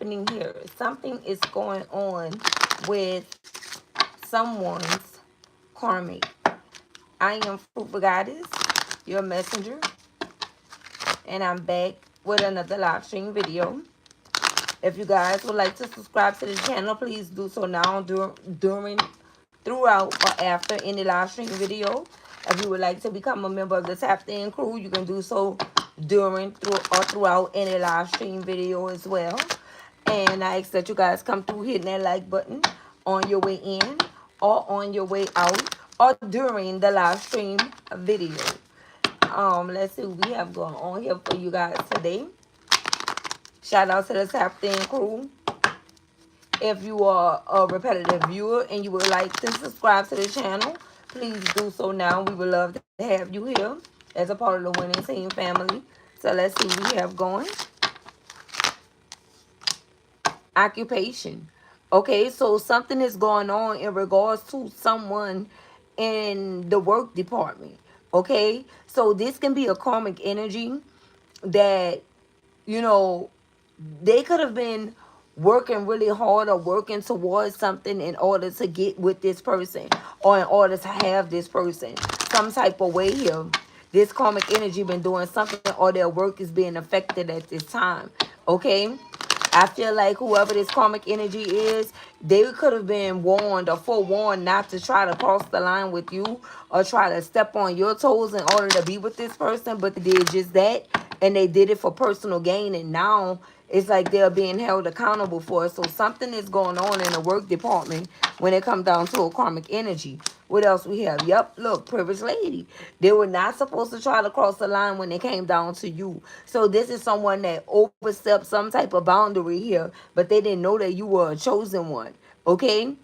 happening here? Something is going on with someone's karmic. I am Fruitful Goddess, your messenger, and I'm back with another live stream video. If you guys would like to subscribe to the channel, please do so now during, throughout, or after any live stream video. If you would like to become a member of the Tapped In crew, you can do so throughout any live stream video as well. And I ask that you guys come through hitting that like button on your way in or on your way out or during the live stream video. Let's see what we have going on here for you guys today. Shout out to the Tapped In crew. If you are a repetitive viewer and you would like to subscribe to the channel, please do so now. We would love to have you here as a part of the winning team family. So let's see what we have going. Occupation. Okay, so something is going on in regards to someone in the work department. Okay, so this can be a karmic energy that, you know, they could have been working really hard or working towards something in order to get with this person or in order to have this person some type of way here. This karmic energy been doing something or their work is being affected at this time. Okay, I feel like whoever this karmic energy is, they could have been warned or forewarned not to try to cross the line with you or try to step on your toes in order to be with this person, but they did just that, and they did it for personal gain, and now it's like they're being held accountable for it. So something is going on in the work department when it comes down to a karmic energy. What else we have? Yep, look, privileged lady. They were not supposed to try to cross the line when it came down to you. So this is someone that overstepped some type of boundary here, but they didn't know that you were a chosen one. Okay?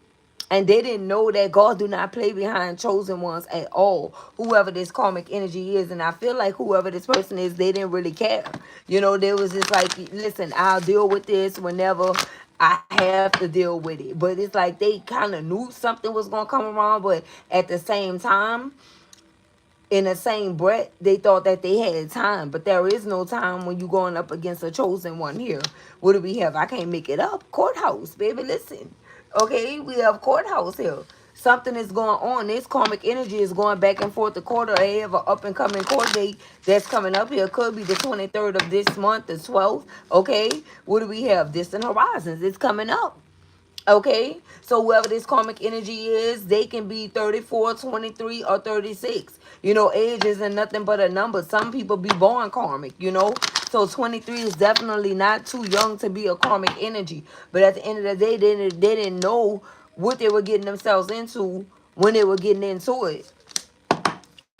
And they didn't know that God do not play behind chosen ones at all. Whoever this karmic energy is. And I feel like whoever this person is, they didn't really care. You know, they was just like, listen, I'll deal with this whenever I have to deal with it. But it's like they kind of knew something was going to come around. But at the same time, in the same breath, they thought that they had time. But there is no time when you're going up against a chosen one here. What do we have? I can't make it up. Courthouse, baby, listen. Okay, we have Courthouse here. Something is going on. This karmic energy is going back and forth. The quarter, they have an up-and-coming court date that's coming up here. Could be the 23rd of this month, the 12th. Okay, what do we have? Distant horizons. It's coming up. Okay, so whoever this karmic energy is, they can be 34, 23, or 36. You know, age isn't nothing but a number. Some people be born karmic, you know. So 23 is definitely not too young to be a karmic energy. But at the end of the day, they didn't know what they were getting themselves into when they were getting into it.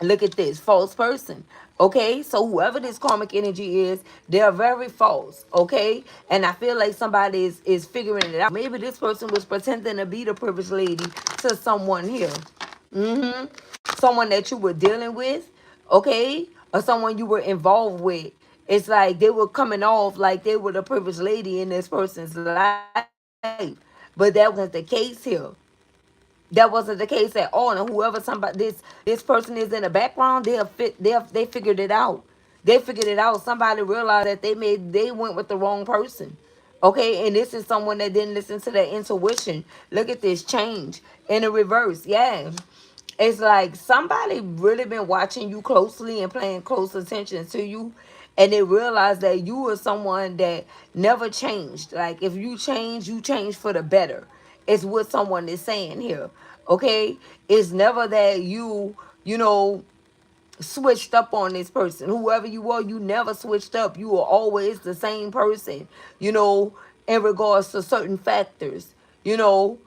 Look at this, false person. Okay, so whoever this karmic energy is, they're very false. Okay, and I feel like somebody is figuring it out. Maybe this person was pretending to be the privileged lady to someone here. Someone that you were dealing with, okay, or someone you were involved with. It's like they were coming off like they were the privileged lady in this person's life, but that wasn't the case here. That wasn't the case at all. And whoever somebody this person is in the background, they figured it out. They figured it out. Somebody realized that they went with the wrong person. Okay, and this is someone that didn't listen to their intuition. Look at this change in the reverse. Yeah. It's like somebody really been watching you closely and paying close attention to you. And they realize that you are someone that never changed. Like if you change for the better. It's what someone is saying here. Okay? It's never that you know, switched up on this person. Whoever you are, you never switched up. You are always the same person, you know, in regards to certain factors, you know,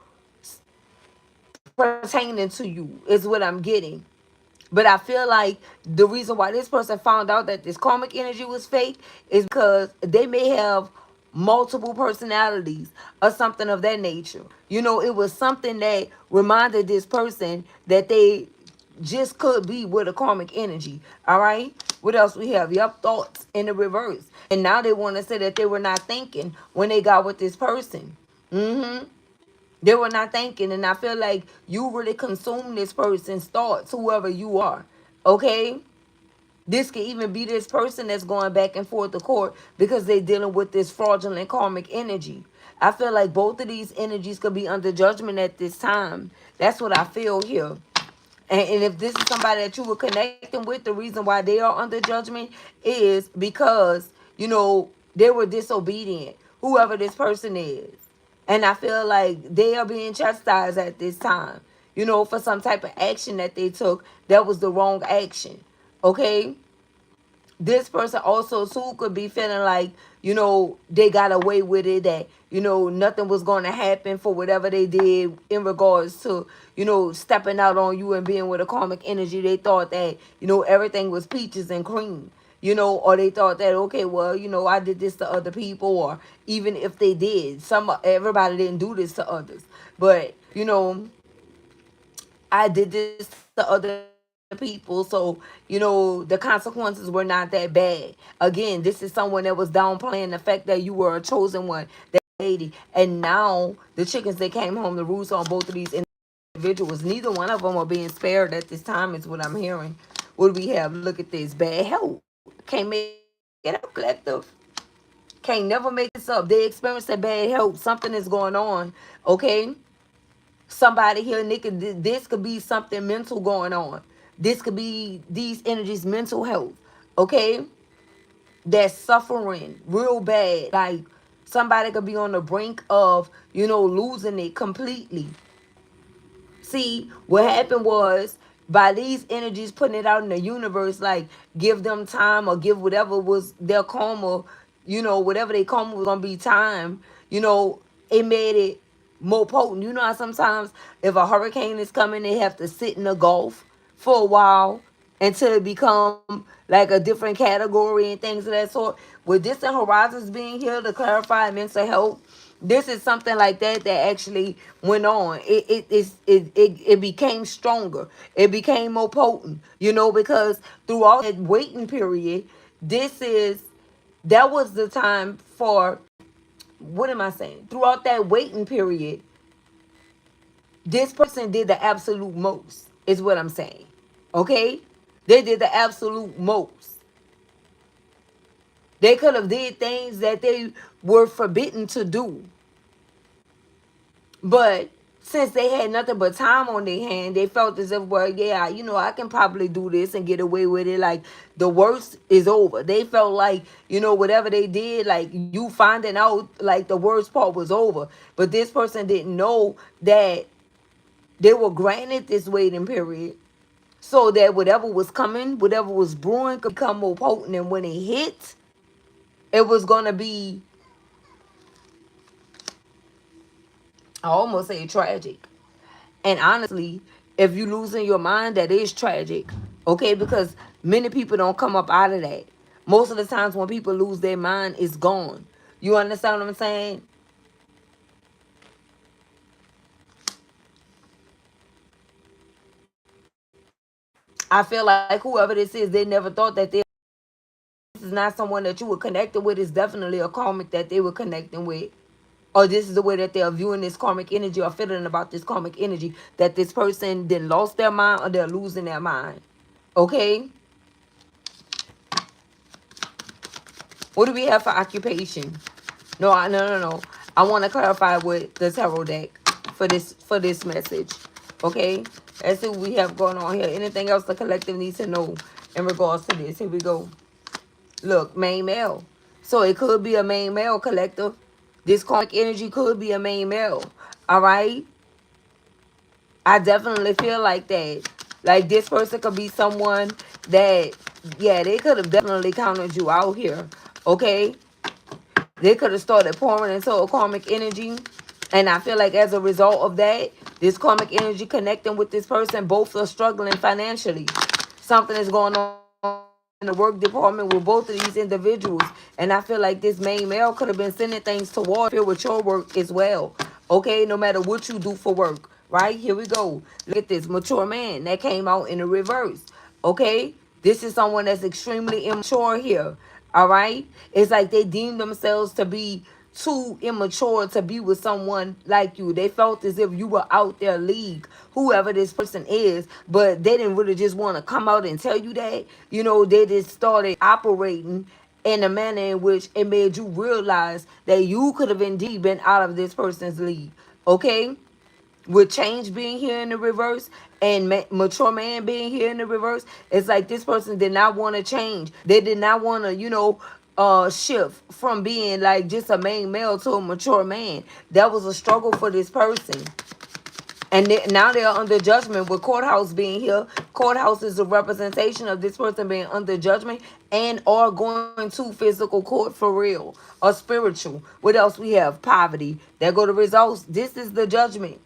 pertaining to you is what I'm getting. But I feel like the reason why this person found out that this karmic energy was fake is because they may have multiple personalities or something of that nature. You know, it was something that reminded this person that they just could be with a karmic energy. All right. What else we have? Yup, thoughts in the reverse. And now they want to say that they were not thinking when they got with this person. They were not thinking, and I feel like you really consume this person's thoughts, whoever you are. Okay? This could even be this person that's going back and forth to court because they're dealing with this fraudulent karmic energy. I feel like both of these energies could be under judgment at this time. That's what I feel here. And if this is somebody that you were connecting with, the reason why they are under judgment is because, they were disobedient, whoever this person is. And I feel like they are being chastised at this time, for some type of action that they took that was the wrong action. Okay? This person also too could be feeling like, they got away with it, that, nothing was going to happen for whatever they did in regards to, stepping out on you and being with a karmic energy. They thought that, everything was peaches and cream, or they thought that, okay, well, I did this to other people, or even if they did, everybody didn't do this to others, but, I did this to other people, so the consequences were not that bad. Again, this is someone that was downplaying the fact that you were a chosen one, that lady, and now the chickens that came home to roost on both of these individuals. Neither one of them are being spared at this time, is what I'm hearing. What do we have? Look at this: bad health. Can't make it up, collective. Can't never make this up. They experienced that bad health. Something is going on. Okay. Somebody here, Nick, this could be something mental going on. This could be these energies, mental health. Okay? That's suffering real bad. Like somebody could be on the brink of, losing it completely. See, what happened was by these energies putting it out in the universe, like give them time or give whatever was their karma, whatever their karma was gonna be time, it made it more potent. You know how sometimes if a hurricane is coming, they have to sit in the Gulf for a while until it become like a different category and things of that sort. With distant horizons being here to clarify mental health, this is something like that actually went on. It became stronger. It became more potent, because throughout that waiting period, that was the time for, what am I saying? Throughout that waiting period, this person did the absolute most, is what I'm saying. Okay? They did the absolute most. They could have did things that they were forbidden to do. But since they had nothing but time on their hand, they felt as if, well, yeah, I can probably do this and get away with it. Like the worst is over. They felt like, whatever they did, like you finding out, like the worst part was over. But this person didn't know that they were granted this waiting period so that whatever was coming, whatever was brewing could become more potent. And when it hit, it was going to be, I almost say tragic. And honestly, if you losing your mind, that is tragic. Okay, because many people don't come up out of that. Most of the times when people lose their mind, it's gone. You understand what I'm saying? I feel like whoever this is, they never thought that this is not someone that you were connected with. It's definitely a karmic that they were connecting with. Or this is the way that they're viewing this karmic energy or feeling about this karmic energy, that this person then lost their mind or they're losing their mind. Okay? What do we have for occupation? No. I want to clarify with the tarot deck for this message. Okay? Let's see what we have going on here. Anything else the collective needs to know in regards to this? Here we go. Look, main male. So it could be a main male, collective. This karmic energy could be a main male. All right? I definitely feel like that. Like this person could be someone that, yeah, they could have definitely counted you out here. Okay? They could have started pouring into a karmic energy. And I feel like as a result of that, this karmic energy connecting with this person, both are struggling financially. Something is going on in the work department with both of these individuals. And I feel like this main male could have been sending things toward here with your work as well. Okay, no matter what you do for work. Right? Here we go. Look at this mature man that came out in the reverse. Okay? This is someone that's extremely immature here. All right? It's like they deem themselves to be too immature to be with someone like you. They felt as if you were out their league. whoever this person is, but they didn't really just want to come out and tell you that. They just started operating in a manner in which it made you realize that you could have indeed been out of this person's league. Okay? With change being here in the reverse and mature man being here in the reverse, it's like this person did not want to change. They did not want to, shift from being like just a main male to a mature man. That was a struggle for this person. And now they're under judgment with Courthouse being here. Courthouse is a representation of this person being under judgment and or going to physical court for real or spiritual. What else we have? Poverty. There go the results. This is the judgment.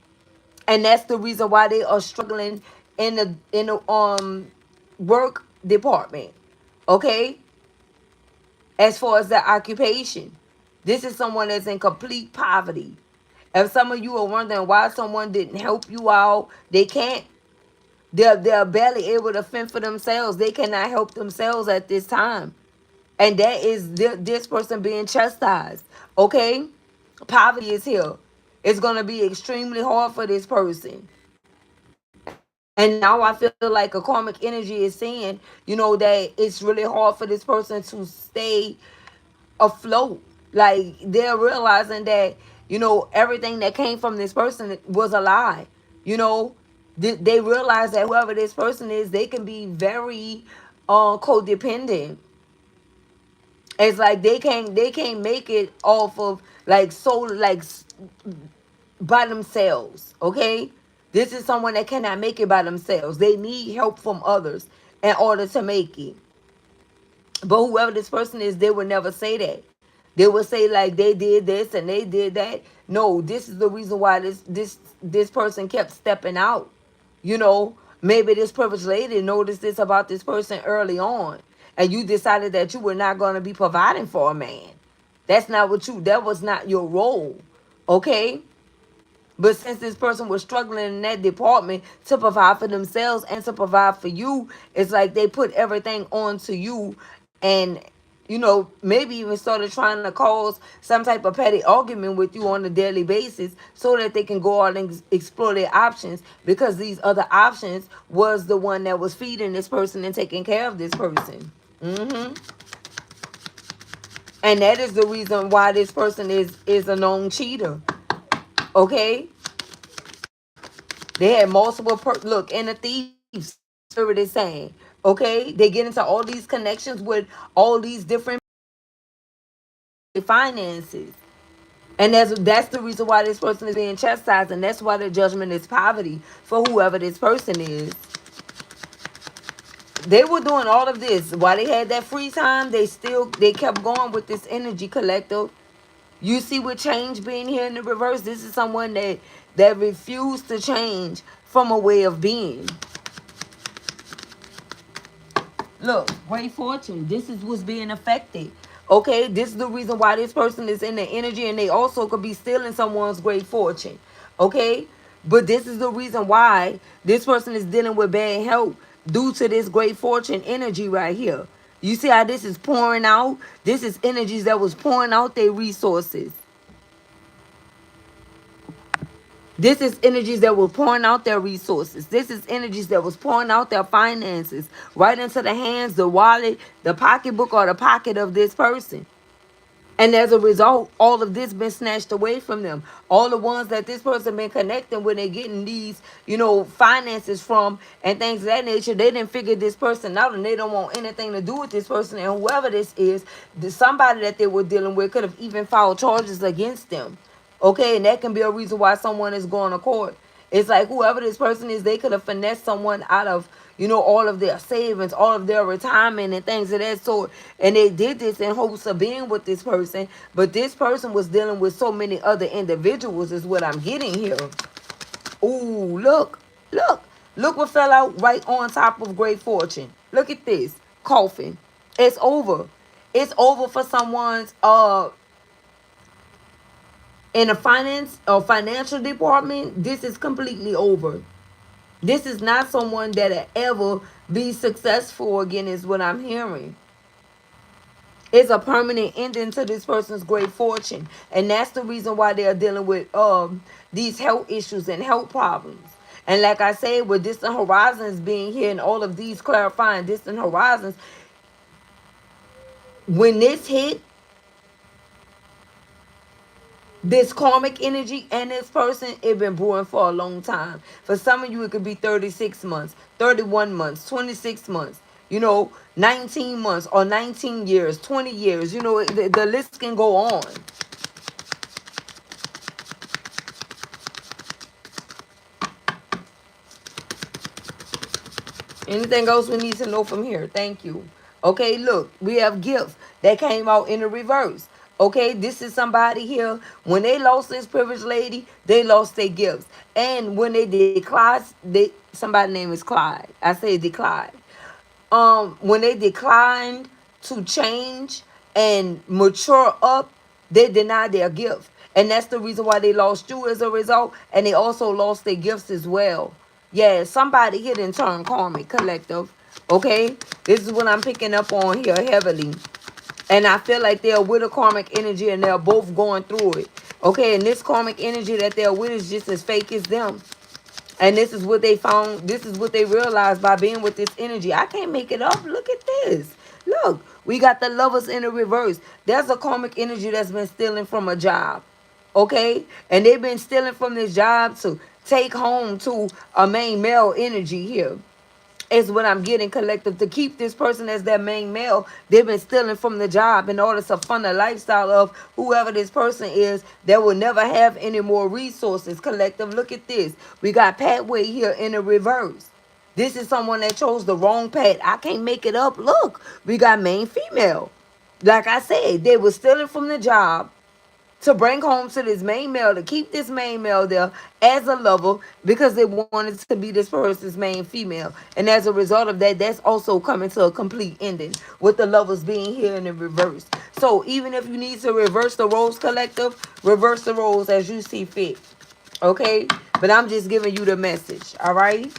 And that's the reason why they are struggling in the work department. Okay? As far as their occupation. This is someone that's in complete poverty. If some of you are wondering why someone didn't help you out, they can't. They're barely able to fend for themselves. They cannot help themselves at this time. And that is this person being chastised. Okay? Poverty is here. It's going to be extremely hard for this person. And now I feel like a karmic energy is saying, that it's really hard for this person to stay afloat. Like they're realizing that, everything that came from this person was a lie. They realize that whoever this person is, they can be very codependent. It's like they can't make it off of like so like by themselves. Okay, this is someone that cannot make it by themselves. They need help from others in order to make it. But whoever this person is, they would never say that. They would say like they did this and they did that. No, this is the reason why this person kept stepping out. Maybe this privileged lady noticed this about this person early on, and you decided that you were not going to be providing for a man. That was not your role. Okay? But since this person was struggling in that department to provide for themselves and to provide for you, it's like they put everything onto you and, maybe even started trying to cause some type of petty argument with you on a daily basis so that they can go out and explore their options, because these other options was the one that was feeding this person and taking care of this person. And that is the reason why this person is a known cheater. Okay? They had multiple look, and the thieves spirit is saying, okay, they get into all these connections with all these different finances. And that's the reason why this person is being chastised, and that's why the judgment is poverty for whoever this person is. They were doing all of this while they had that free time. They kept going with this energy collective. You see, with change being here in the reverse, this is someone that refused to change from a way of being. Look, great fortune. This is what's being affected. Okay, this is the reason why this person is in the energy, and they also could be stealing someone's great fortune. Okay, but this is the reason why this person is dealing with bad health due to this great fortune energy right here. You see how this is pouring out? This is energies that was pouring out their resources. This is energies that were pouring out their resources. This is energies that was pouring out their finances right into the hands, the wallet, the pocketbook, or the pocket of this person. And as a result, all of this been snatched away from them. All the ones that this person been connecting with and getting these, finances from and things of that nature, they didn't figure this person out, and they don't want anything to do with this person. And whoever this is, somebody that they were dealing with could have even filed charges against them. Okay, and that can be a reason why someone is going to court. It's like whoever this person is, they could have finessed someone out of, all of their savings, all of their retirement and things of that sort. And they did this in hopes of being with this person. But this person was dealing with so many other individuals is what I'm getting here. Ooh, look. Look what fell out right on top of great fortune. Look at this. Coffin. It's over. It's over for someone's in a finance or financial department. This is completely over. This is not someone that'll ever be successful again, is what I'm hearing. It's a permanent ending to this person's great fortune. And that's the reason why they're dealing with these health issues and health problems. And like I said, with distant horizons being here and all of these clarifying distant horizons, when this hit, this karmic energy and this person, it been brewing for a long time. For some of you, it could be 36 months, 31 months, 26 months, 19 months or 19 years, 20 years. The list can go on. Anything else we need to know from here? Thank you. Okay, look, we have gifts that came out in the reverse. Okay, this is somebody here. When they lost this privileged lady, they lost their gifts. And when they declined, somebody name is Clyde. I say declined. When they declined to change and mature up, they denied their gift. And that's the reason why they lost you as a result. And they also lost their gifts as well. Yeah, somebody here in turn karmic collective. Okay? This is what I'm picking up on here heavily. And I feel like they're with a karmic energy and they're both going through it. Okay, and this karmic energy that they're with is just as fake as them. And this is what they found. This is what they realized by being with this energy. I can't make it up. Look at this. Look, we got the lovers in the reverse. There's a karmic energy that's been stealing from a job. Okay? And they've been stealing from this job to take home to a main male energy here. Is what I'm getting collective to keep this person as their main male. They've been stealing from the job in order to fund the lifestyle of whoever this person is that will never have any more resources. Collective, look at this. We got pathway here in the reverse. This is someone that chose the wrong path. I can't make it up. Look, we got main female. Like I said, they were stealing from the job to bring home to this main male, to keep this main male there as a lover because they wanted to be this person's main female. And as a result of that, that's also coming to a complete ending with the lovers being here in the reverse. So even if you need to reverse the roles, collective, reverse the roles as you see fit. Okay? But I'm just giving you the message. All right?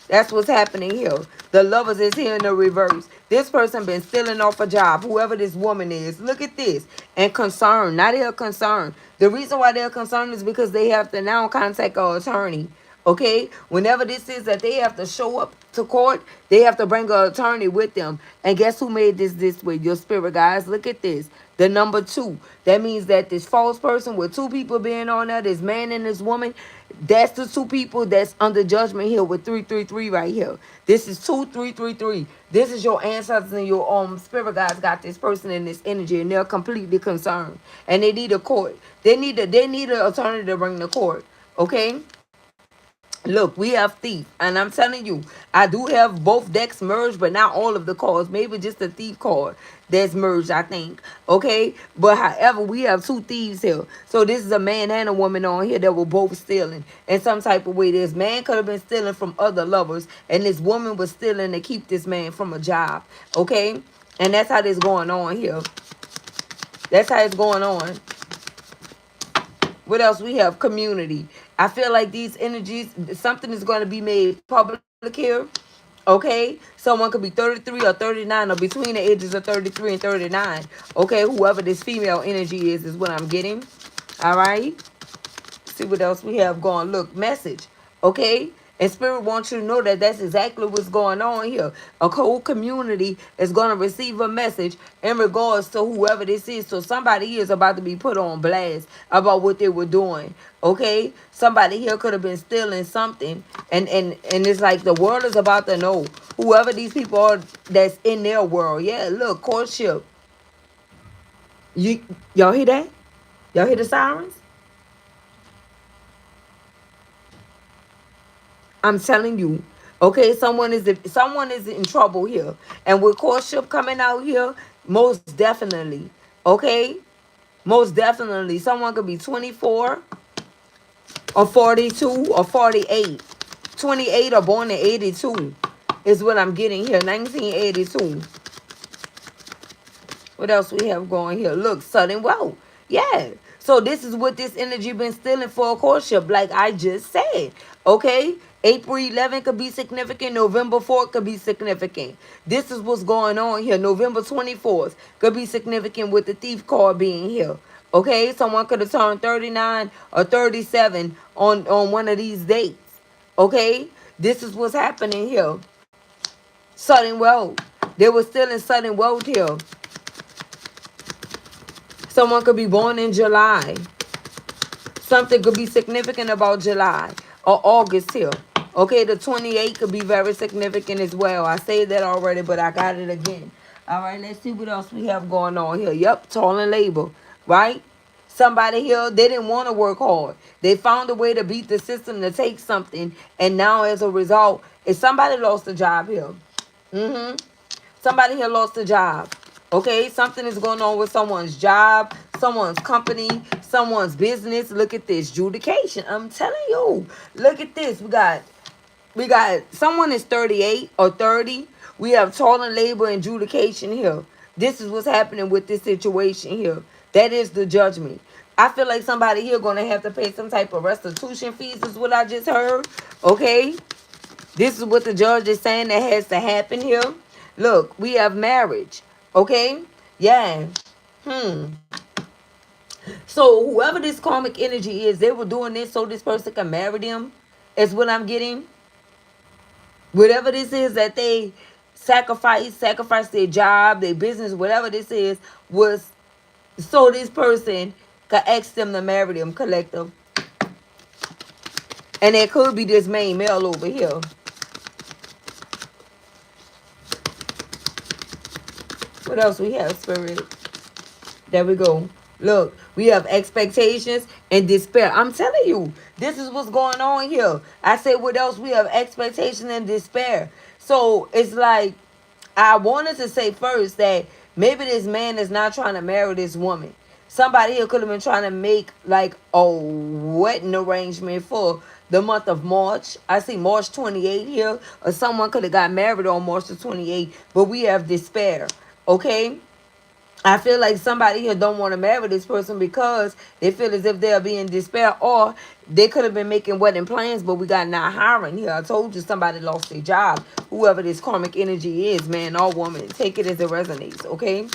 That's what's happening here. The lovers is here in the reverse. This person been stealing off a job, whoever this woman is. Look at this. And concerned. Now they're concerned. The reason why they're concerned is because they have to now contact an attorney. Okay? Whenever this is that they have to show up to court, they have to bring an attorney with them. And guess who made this way? Your spirit guys. Look at this. The number 2. That means that this false person with 2 people being on there, this man and this woman, that's the 2 people that's under judgment here with 333 right here. This is 2333. This is your ancestors and your spirit guides got this person in this energy and they're completely concerned. And they need a court. They need an attorney to bring the court. Okay? Look, we have thief, and I'm telling you, I do have both decks merged, but not all of the cards. Maybe just the thief card that's merged, I think. Okay, but however, we have 2 thieves here. So this is a man and a woman on here that were both stealing in some type of way. This man could have been stealing from other lovers, and this woman was stealing to keep this man from a job. Okay, and that's how this going on here. That's how it's going on. What else we have? Community. I feel like these energies, something is going to be made public here. Okay? Someone could be 33 or 39 or between the ages of 33 and 39. Okay? Whoever this female energy is what I'm getting. All right? See what else we have going. Look, message. Okay? And Spirit wants you to know that that's exactly what's going on here. A whole community is going to receive a message in regards to whoever this is. So somebody is about to be put on blast about what they were doing. Okay? Somebody here could have been stealing something. And it's like the world is about to know. Whoever these people are that's in their world. Yeah, look, courtship. Y'all hear that? Y'all hear the sirens? I'm telling you, okay, someone is in trouble here. And with courtship coming out here, most definitely, okay? Most definitely. Someone could be 24 or 42 or 48. 28 or born in 82 is what I'm getting here. 1982. What else we have going here? Look, sudden wealth. Yeah. So this is what this energy been stealing for a courtship, like I just said. Okay? April 11th could be significant. November 4th could be significant. This is what's going on here. November 24th could be significant with the thief card being here. Okay? Someone could have turned 39 or 37 on one of these dates. Okay? This is what's happening here. Sudden wealth. They were still in sudden wealth here. Someone could be born in July. Something could be significant about July or August here. Okay, the 28th could be very significant as well. I said that already, but I got it again. All right, let's see what else we have going on here. Yep, toil and labor, right? Somebody here, they didn't want to work hard. They found a way to beat the system to take something. And now as a result, if somebody lost a job here. Somebody here lost a job. Okay, something is going on with someone's job, someone's company, someone's business. Look at this adjudication. I'm telling you. Look at this. We got someone is 38 or 30. We have toil and labor and adjudication here. This is what's happening with this situation here. That is the judgment. I feel like somebody here going to have to pay some type of restitution fees is what I just heard. Okay. This is what the judge is saying that has to happen here. Look, we have marriage. Okay? Yeah. So whoever this karmic energy is, they were doing this so this person can marry them. Is what I'm getting. Whatever this is that they sacrifice their job, their business, whatever this is, was so this person could ask them to marry them, collective. And it could be this main male over here. What else we have, Spirit? There we go. Look, we have expectations and despair. I'm telling you, this is what's going on here. I said, what else? We have expectation and despair. So it's like, I wanted to say first that maybe this man is not trying to marry this woman. Somebody here could have been trying to make like a wedding arrangement for the month of March. I see March 28 here. Or someone could have got married on March the 28th. But we have despair. Okay? I feel like somebody here don't want to marry this person because they feel as if they'll be in despair, or they could have been making wedding plans, but we got not hiring here. I told you somebody lost their job. Whoever this karmic energy is, man or woman, take it as it resonates, okay?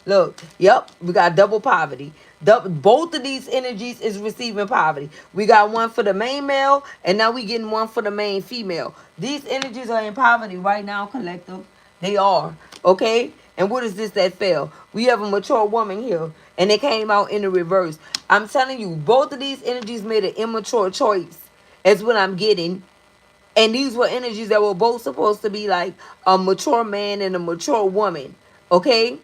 Look, yep, we got double poverty. Both of these energies is receiving poverty. We got one for the main male, and now we getting one for the main female. These energies are in poverty right now, collective. They are, okay? And what is this that fell? We have a mature woman here, and it came out in the reverse. I'm telling you, both of these energies made an immature choice. That's what I'm getting. And these were energies that were both supposed to be like a mature man and a mature woman, okay?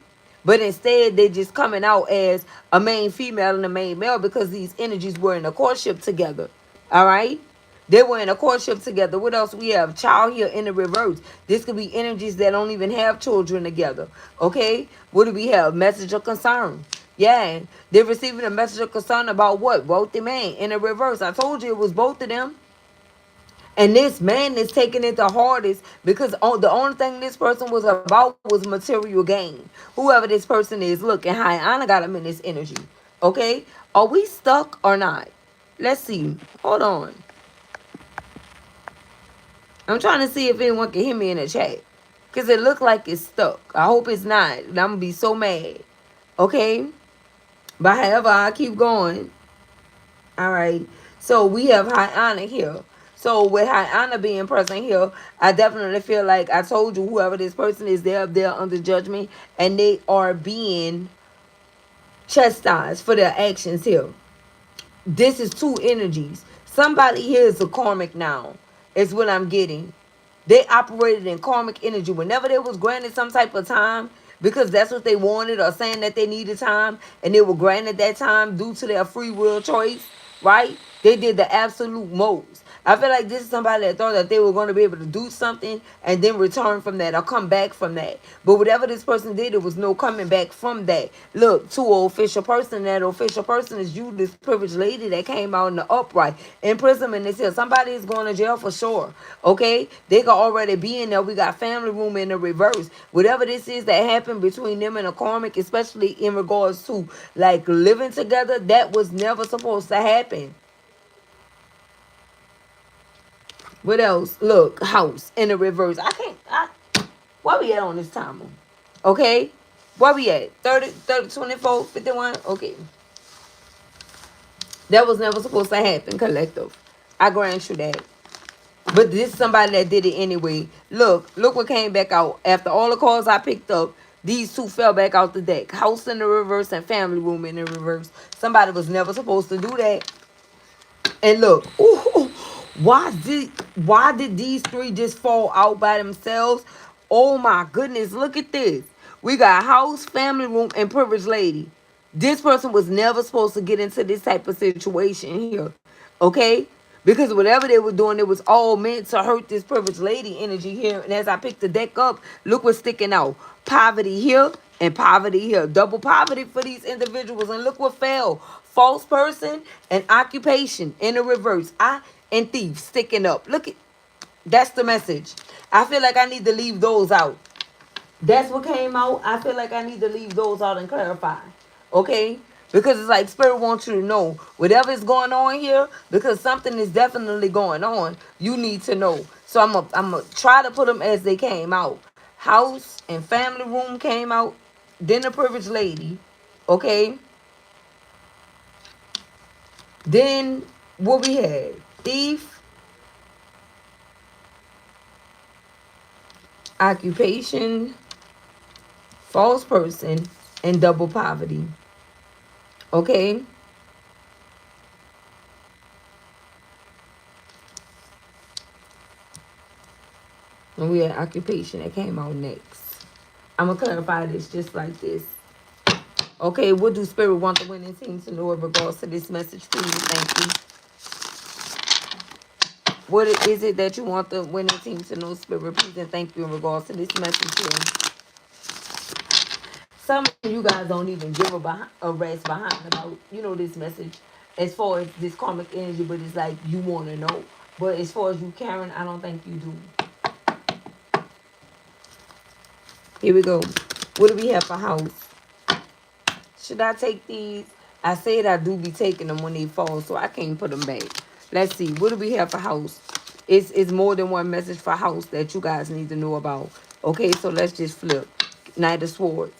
But instead, they just coming out as a main female and a main male because these energies were in a courtship together, all right? They were in a courtship together. What else we have? Child here in the reverse. This could be energies that don't even have children together. Okay? What do we have? Message of concern. Yeah. They're receiving a message of concern about what? Both the man in the reverse. I told you it was both of them. And this man is taking it the hardest because the only thing this person was about was material gain. Whoever this person is, look, and I got him in this energy. Okay? Are we stuck or not? Let's see. Hold on. I'm trying to see if anyone can hear me in the chat. Because it looked like it's stuck. I hope it's not. I'm going to be so mad. Okay? But however, I keep going. All right. So we have high honor here. So with high honor being present here, I definitely feel like I told you whoever this person is, they're under judgment. And they are being chastised for their actions here. This is two energies. Somebody here is a karmic now. Is what I'm getting. They operated in karmic energy. Whenever they was granted some type of time, because that's what they wanted, or saying that they needed time, and they were granted that time due to their free will choice, right? They did the absolute most. I feel like this is somebody that thought that they were going to be able to do something and then return from that or come back from that. But whatever this person did, there was no coming back from that. Look, to an official person, that official person is you, this privileged lady that came out in the upright. Imprisonment is here. Somebody is going to jail for sure. Okay? They could already be in there. We got family room in the reverse. Whatever this is that happened between them and a karmic, especially in regards to like living together, that was never supposed to happen. What else? Look, house in the reverse. Where we at on this timer? Okay? Where we at? 30, 24, 51? Okay. That was never supposed to happen, collective. I grant you that. But this is somebody that did it anyway. Look what came back out. After all the calls I picked up, these two fell back out the deck. House in the reverse and family room in the reverse. Somebody was never supposed to do that. And look, ooh, why did these three just fall out by themselves? Oh my goodness, look at this. We got house, family room, and privileged lady. This person was never supposed to get into this type of situation here. Okay? Because whatever they were doing, it was all meant to hurt this privileged lady energy here. And as I picked the deck up, look what's sticking out. Poverty here and poverty here. Double poverty for these individuals. And look what fell. False person and occupation in the reverse. I and thief sticking up. Look at that's the message. I feel like I need to leave those out. That's what came out. I feel like I need to leave those out and clarify. Okay? Because it's like Spirit wants you to know whatever is going on here, because something is definitely going on, you need to know. So I'm gonna try to put them as they came out. House and family room came out. Then the privileged lady. Okay? Then what we had? Thief, occupation, false person, and double poverty. Okay? And we had occupation that came out next. I'm going to clarify this just like this. Okay, what do Spirit want the winning team to know in regards to this message, please? Thank you. What is it that you want the winning team to know, Spirit, please? And thank you in regards to this message here. Some of you guys don't even give a rest behind about, this message as far as this karmic energy, but it's like you want to know. But as far as you, Karen, I don't think you do. Here we go. What do we have for house? Should I take these? I said I do be taking them when they fall, so I can't put them back. Let's see. What do we have for house? It's more than one message for house that you guys need to know about. Okay, so let's just flip. Knight of Swords.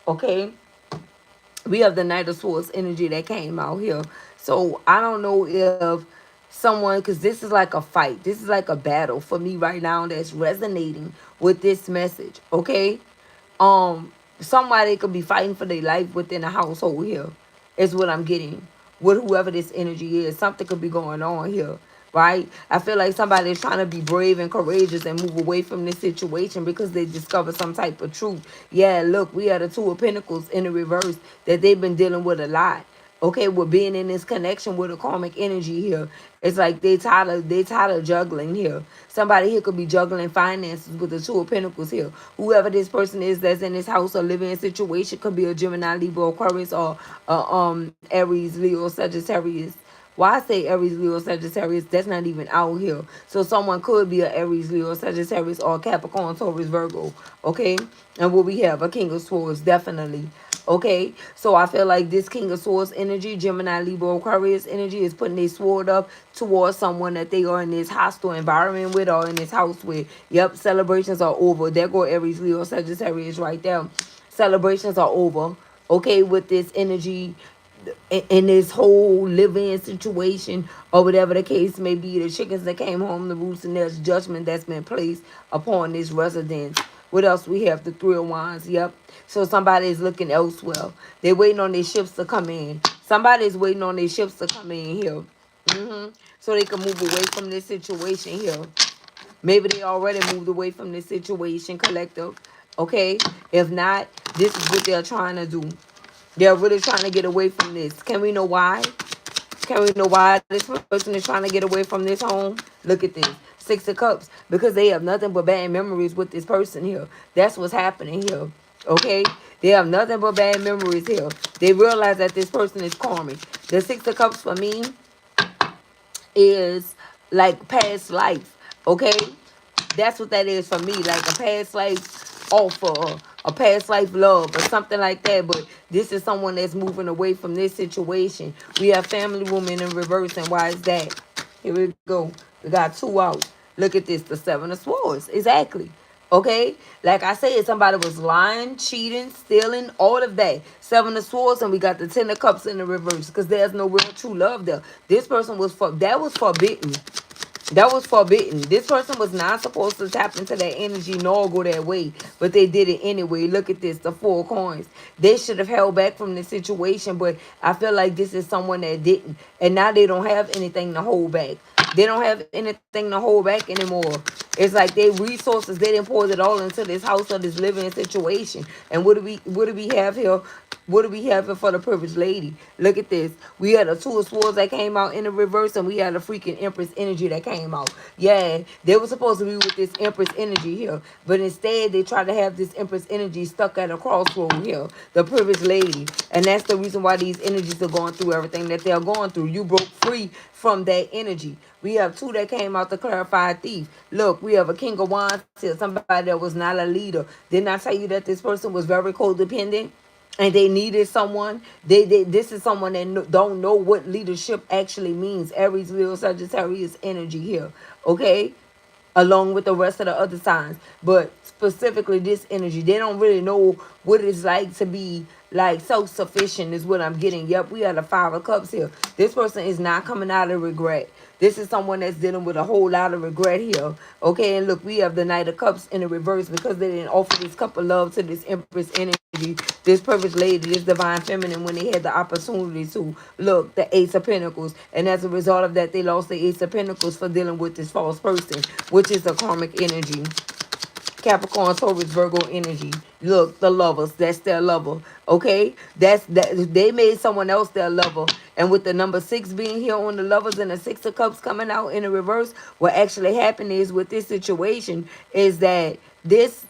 Okay? We have the Knight of Swords energy that came out here. So I don't know if someone, because this is like a fight. This is like a battle for me right now that's resonating with this message. Okay? Somebody could be fighting for their life within a household here, is what I'm getting. With whoever this energy is, something could be going on here, right? I feel like somebody is trying to be brave and courageous and move away from this situation because they discovered some type of truth. Yeah, look, we had the Two of Pentacles in the reverse that they've been dealing with a lot. Okay, we're being in this connection with a karmic energy here. It's like they tired of juggling here. Somebody here could be juggling finances with the Two of Pentacles here. Whoever this person is that's in this house or living in a situation could be a Gemini, Libra, Aquarius, or Aries, Leo, Sagittarius. Why I say Aries, Leo, Sagittarius, that's not even out here. So someone could be an Aries, Leo, Sagittarius, or Capricorn, Taurus, Virgo. Okay? And what we have, a King of Swords, definitely. Okay, so I feel like this King of Swords energy, Gemini, Libra, Aquarius energy is putting their sword up towards someone that they are in this hostile environment with or in this house with. Yep, celebrations are over. There go Aries, Leo, Sagittarius right there. Celebrations are over. Okay, with this energy in this whole live-in situation or whatever the case may be. The chickens that came home to roost, and there's judgment that's been placed upon this residence. What else we have? The Three of Wands. Yep. So somebody is looking elsewhere. They're waiting on their ships to come in. Somebody is waiting on their ships to come in here. So they can move away from this situation here. Maybe they already moved away from this situation, collective. Okay? If not, this is what they're trying to do. They're really trying to get away from this. Can we know why? Can we know why this person is trying to get away from this home? Look at this. Six of Cups. Because they have nothing but bad memories with this person here. That's what's happening here. Okay? They have nothing but bad memories here. They realize that this person is karmic. The Six of Cups for me is like past life. Okay? That's what that is for me. Like a past life offer, a past life love, or something like that. But this is someone that's moving away from this situation. We have family woman in reverse. And why is that? Here we go. We got two out. Look at this. The Seven of Swords. Exactly. Okay, like I said, somebody was lying, cheating, stealing, all of that. Seven of Swords, and we got the Ten of Cups in the reverse because there's no real true love there. This person was that was forbidden. That was forbidden. This person was not supposed to tap into that energy nor go that way, but they did it anyway. Look at this, the 4 coins. They should have held back from the situation, but I feel like this is someone that didn't, and now they don't have anything to hold back. They don't have anything to hold back anymore. It's like they resources, they didn't pour it all into this house or this living situation. And what do we have here? What do we have here for the privileged lady? Look at this. We had a Two of Swords that came out in the reverse, and we had a freaking Empress energy that came out. Yeah, they were supposed to be with this Empress energy here, but instead they tried to have this Empress energy stuck at a crossroad here, the privileged lady. And that's the reason why these energies are going through everything that they're going through. You broke free from that energy. We have two that came out to clarify thief. Look, we have a King of Wands here, somebody that was not a leader. Didn't I tell you that this person was very codependent? And they needed someone. This is someone that don't know what leadership actually means. Aries, Leo, Sagittarius energy here. Okay, along with the rest of the other signs, but specifically this energy, they don't really know what it's like to be like self-sufficient is what I'm getting. Yep, we have the 5 of Cups here. This person is not coming out of regret. This is someone that's dealing with a whole lot of regret here. Okay, and look, we have the Knight of Cups in the reverse because they didn't offer this cup of love to this Empress energy, this perfect lady, this divine feminine when they had the opportunity to. Look, the Ace of Pentacles. And as a result of that, they lost the Ace of Pentacles for dealing with this false person, which is a karmic energy. Capricorn, Taurus, Virgo energy. Look, the lovers, that's their lover. Okay, that's that. They made someone else their lover, and with the number 6 being here on the lovers and the 6 of Cups coming out in the reverse, what actually happened is with this situation is that this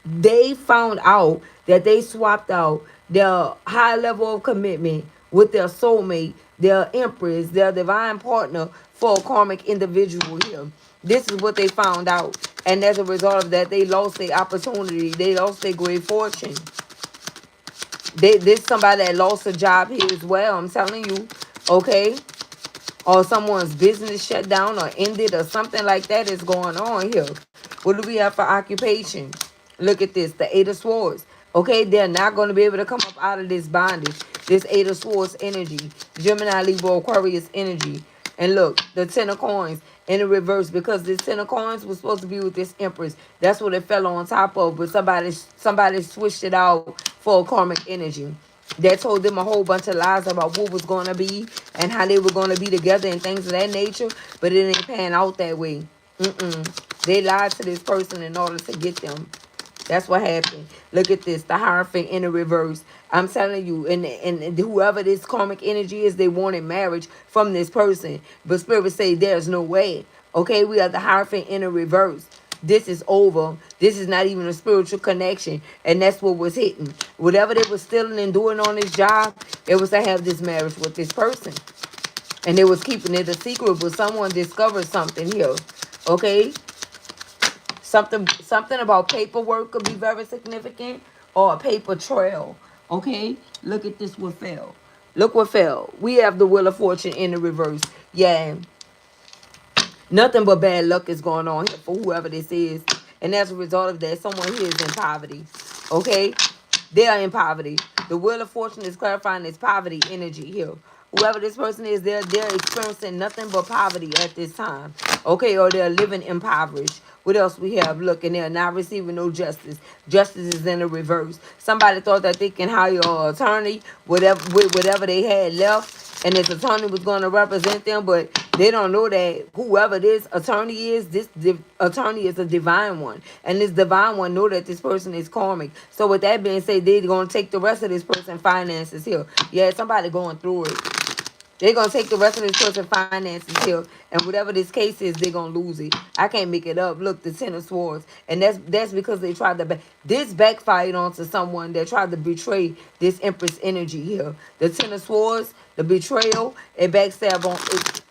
they found out that they swapped out their high level of commitment with their soulmate, their empress, their divine partner for a karmic individual here. This is what they found out. And as a result of that, they lost their opportunity. They lost their great fortune. There's somebody that lost a job here as well. I'm telling you. Okay? Or someone's business shut down or ended or something like that is going on here. What do we have for occupation? Look at this, the 8 of Swords. Okay, they're not going to be able to come up out of this bondage. This 8 of Swords energy, Gemini, Libra, Aquarius energy. And look, the 10 of Coins in the reverse, because this 10 of Coins was supposed to be with this Empress. That's what it fell on top of, but somebody switched it out for a karmic energy that told them a whole bunch of lies about what was going to be and how they were going to be together and things of that nature, but it didn't pan out that way. They lied to this person in order to get them. That's what happened. Look at this, the Hierophant in the reverse. I'm telling you, and whoever this karmic energy is, they wanted marriage from this person. But Spirit say there's no way. Okay, we have the Hierophant in the reverse. This is over. This is not even a spiritual connection. And that's what was hitting. Whatever they were stealing and doing on this job, it was to have this marriage with this person. And they was keeping it a secret, but someone discovered something here. Okay? Something about paperwork could be very significant, or a paper trail. Okay? Look at this, what fell. Look what fell. We have the Wheel of Fortune in the reverse. Yeah. Nothing but bad luck is going on here for whoever this is. And as a result of that, someone here is in poverty. Okay? They are in poverty. The Wheel of Fortune is clarifying this poverty energy here. Whoever this person is, they're experiencing nothing but poverty at this time. Okay, or they're living impoverished. What else we have? Look, and they're not receiving no justice. Justice is in the reverse. Somebody thought that they can hire an attorney, whatever they had left, and this attorney was going to represent them, but they don't know that whoever this attorney is, this attorney is a divine one. And this divine one know that this person is karmic. So with that being said, they're going to take the rest of this person's finances here. Yeah, somebody going through it. They're going to take the rest of this person's finances here. And whatever this case is, they're going to lose it. I can't make it up. Look, the 10 of Swords. And that's because they tried to... This backfired onto someone that tried to betray this Empress energy here. The 10 of Swords, the betrayal, it backstabbed on...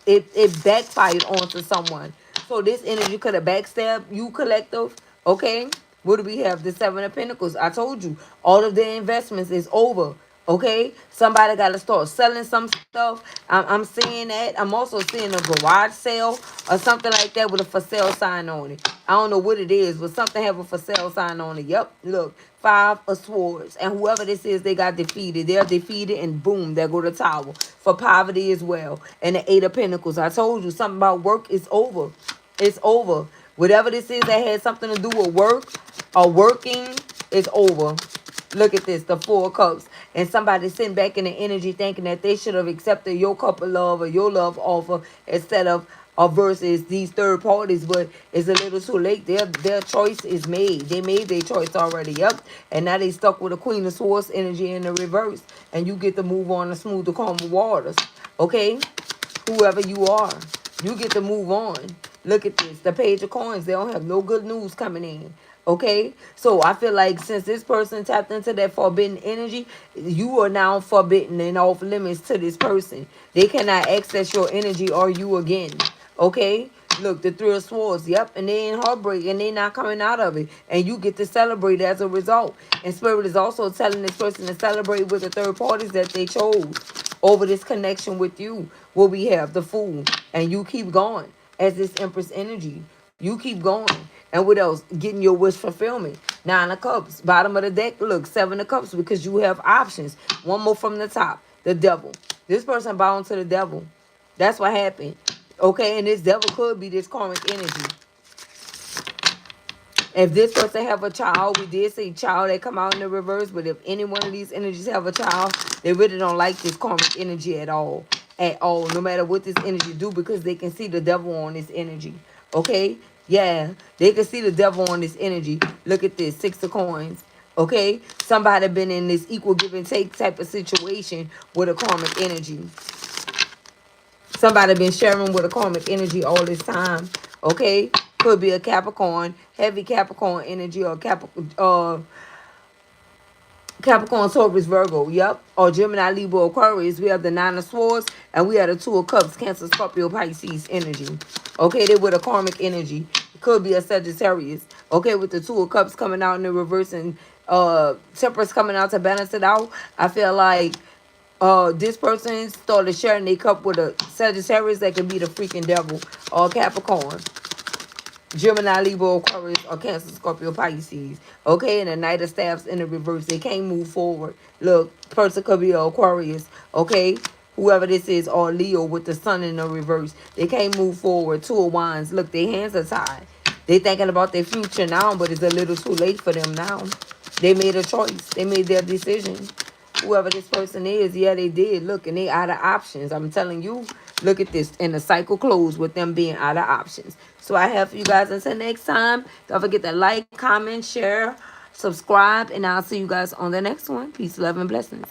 It backfired onto someone. So this energy could have backstabbed you, collective. Okay? What do we have? The 7 of Pentacles. I told you. All of their investments is over. Okay, somebody got to start selling some stuff. I'm seeing that. I'm also seeing a garage sale or something like that with a for sale sign on it. I don't know what it is, but something have a for sale sign on it. Yep, look, 5 of Swords, and whoever this is, they got defeated. They're defeated, and boom, there go the Tower for poverty as well. And the 8 of Pentacles. I told you something about work is over. It's over. Whatever this is that had something to do with work or working, it's over. Look at this, the 4 of Cups. And somebody sitting back in the energy thinking that they should have accepted your cup of love or your love offer instead of or versus these third parties, but it's a little too late. Their choice is made. They made their choice already. Yep. And now they stuck with a Queen of Swords energy in the reverse. And you get to move on to smooth the calm waters. Okay? Whoever you are, you get to move on. Look at this. The Page of Coins. They don't have no good news coming in. Okay? So I feel like since this person tapped into that forbidden energy, you are now forbidden and off limits to this person. They cannot access your energy or you again. Okay? Look, the 3 of Swords. Yep. And they in heartbreak and they not coming out of it. And you get to celebrate as a result. And Spirit is also telling this person to celebrate with the third parties that they chose over this connection with you. What we have, the Fool. And you keep going as this Empress energy. You keep going. And what else? Getting your wish fulfillment. 9 of Cups. Bottom of the deck, look, 7 of Cups because you have options. One more from the top. The Devil. This person bound to the Devil. That's what happened. Okay, and this Devil could be this karmic energy. If this person have a child, we did say child that come out in the reverse, but if any one of these energies have a child, they really don't like this karmic energy at all. At all. No matter what this energy do, because they can see the Devil on this energy. Okay? Yeah. They can see the Devil on this energy. Look at this. 6 of Coins. Okay? Somebody been in this equal give and take type of situation with a karmic energy. Somebody been sharing with a karmic energy all this time. Okay? Could be a Capricorn, heavy Capricorn energy, or Capricorn, Taurus, Virgo. Yep. Or Gemini, Libra, Aquarius. We have the 9 of Swords, and we have the 2 of Cups, Cancer, Scorpio, Pisces energy. Okay, they with a karmic energy. It could be a Sagittarius. Okay, with the 2 of Cups coming out in the reverse and Temperance coming out to balance it out. I feel like this person started sharing their cup with a Sagittarius that could be the freaking Devil, or Capricorn, Gemini, Libra, Aquarius, or Cancer, Scorpio, Pisces. Okay, and the Knight of Staffs in the reverse. They can't move forward. Look, person could be Aquarius. Okay, whoever this is, or Leo with the Sun in the reverse. They can't move forward. 2 of Wands. Look, their hands are tied. They thinking about their future now, but it's a little too late for them now. They made a choice. They made their decision. Whoever this person is, yeah, they did. Look, and they out of options. I'm telling you, look at this. And the cycle closed with them being out of options. So I have for you guys until next time. Don't forget to like, comment, share, subscribe, and I'll see you guys on the next one. Peace, love, and blessings.